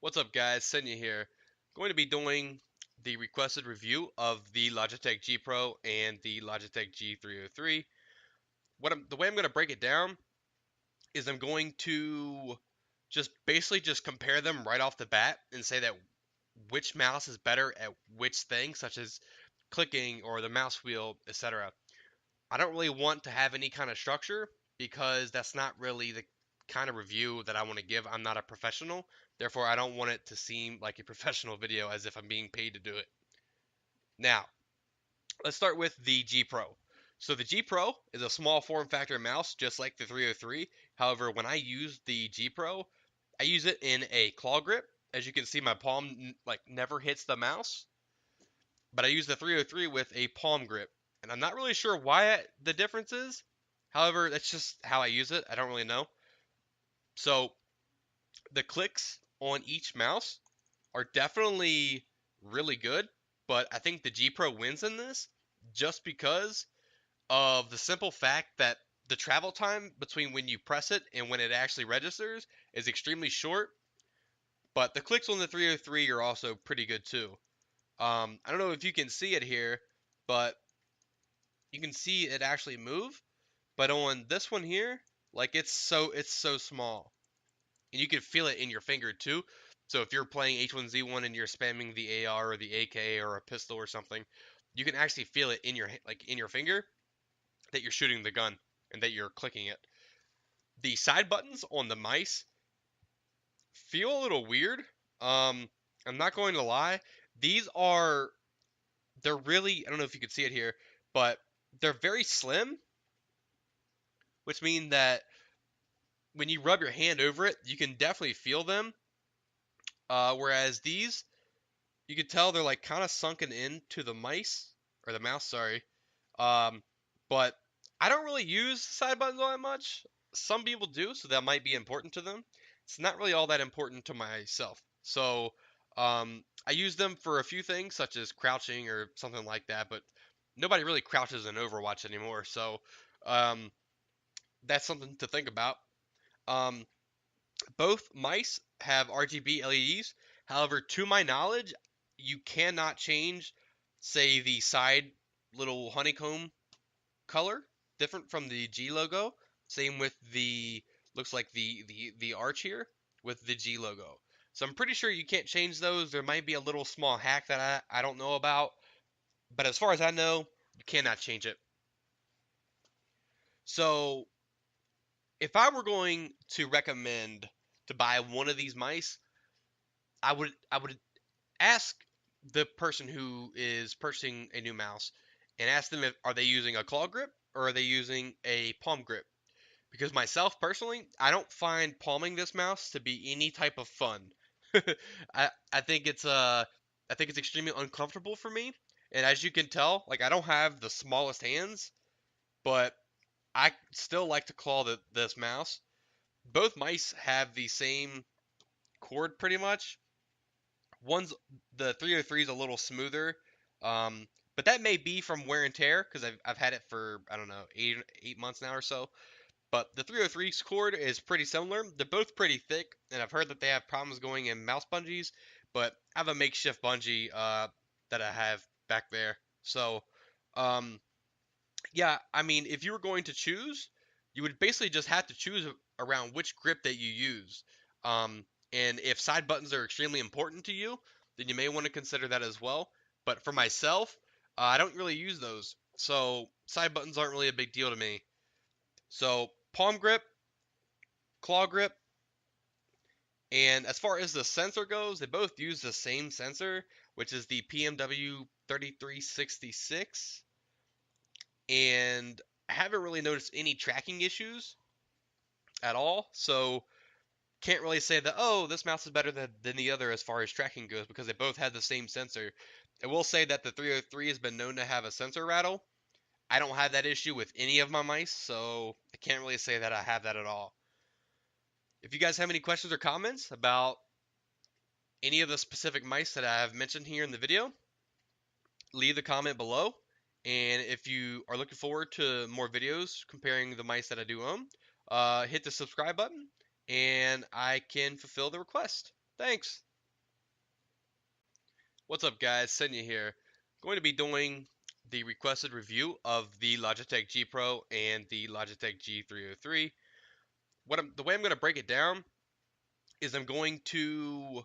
What's up guys, Senyah here. Going to be doing the requested review of the Logitech G Pro and the Logitech G303. The way I'm going to break it down is I'm going to just basically just compare them right off the bat and say that which mouse is better at which thing, such as clicking or the mouse wheel, etc. I don't really want to have any kind of structure because that's not really the kind of review that I want to give. I'm not a professional. Therefore, I don't want it to seem like a professional video as if I'm being paid to do it. Now, let's start with the G Pro. So the G Pro is a small form factor mouse just like the 303. However, when I use the G Pro, I use it in a claw grip. As you can see, my palm never hits the mouse, but I use the 303 with a palm grip. And I'm not really sure why the difference is. However, that's just how I use it. I don't really know. So the clicks on each mouse are definitely really good, but I think the G Pro wins in this just because of the simple fact that the travel time between when you press it and when it actually registers is extremely short. But the clicks on the 303 are also pretty good too. I don't know if you can see it here, but you can see it actually move. But on this one here, like it's so small, and you can feel it in your finger too. So if you're playing H1Z1 and you're spamming the AR or the AK or a pistol or something, you can actually feel it in your in your finger that you're shooting the gun and that you're clicking it. The side buttons on the mice feel a little weird. Um, I'm not going to lie. These are they're really, I don't know if you can see it here, but they're very slim, which means that when you rub your hand over it, you can definitely feel them. Whereas these, you can tell they're like kind of sunken into the mice or the mouse, sorry. Um, but I don't really use side buttons all that much. Some people do, so that might be important to them. It's not really all that important to myself. So I use them for a few things, such as crouching or something like that. But nobody really crouches in Overwatch anymore, so um, that's something to think about. Um, both mice have RGB LEDs. However, to my knowledge, you cannot change, say, the side little honeycomb color, different from the G logo. Same with the looks like the arch here with the G logo. So I'm pretty sure you can't change those. There might be a little small hack that I don't know about, but as far as I know, you cannot change it. So if I were going to recommend to buy one of these mice, I would ask the person who is purchasing a new mouse and ask them if are they using a claw grip or are they using a palm grip. Because myself personally, I don't find palming this mouse to be any type of fun. I think it's extremely uncomfortable for me. And as you can tell, like I don't have the smallest hands, but I still like to claw this mouse. Both mice have the same cord pretty much. One's the 303 is a little smoother, but that may be from wear and tear because I've had it for I don't know 8 months now or so. But the 303's cord is pretty similar. They're both pretty thick, and I've heard that they have problems going in mouse bungees. But I have a makeshift bungee that I have back there. So, um, yeah, I mean, if you were going to choose, you would basically just have to choose around which grip that you use. Um, and if side buttons are extremely important to you, then you may want to consider that as well. But for myself, I don't really use those. So side buttons aren't really a big deal to me. So palm grip, claw grip, and as far as the sensor goes, they both use the same sensor, which is the PMW 3366. And I haven't really noticed any tracking issues at all. So can't really say that, oh, this mouse is better than the other as far as tracking goes because they both have the same sensor. I will say that the 303 has been known to have a sensor rattle. I don't have that issue with any of my mice, so I can't really say that I have that at all. If you guys have any questions or comments about any of the specific mice that I have mentioned here in the video, leave the comment below. And if you are looking forward to more videos comparing the mice that I do own, hit the subscribe button and I can fulfill the request. Thanks. What's up, guys? Senyah here. Going to be doing the requested review of the Logitech G Pro and the Logitech G303. The way I'm going to break it down is I'm going to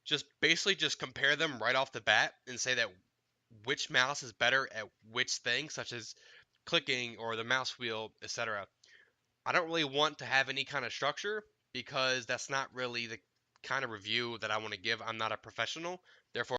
just compare them right off the bat and say that which mouse is better at which thing, such as clicking or the mouse wheel, etc. I don't really want to have any kind of structure because that's not really the kind of review that I want to give. I'm not a professional. Therefore,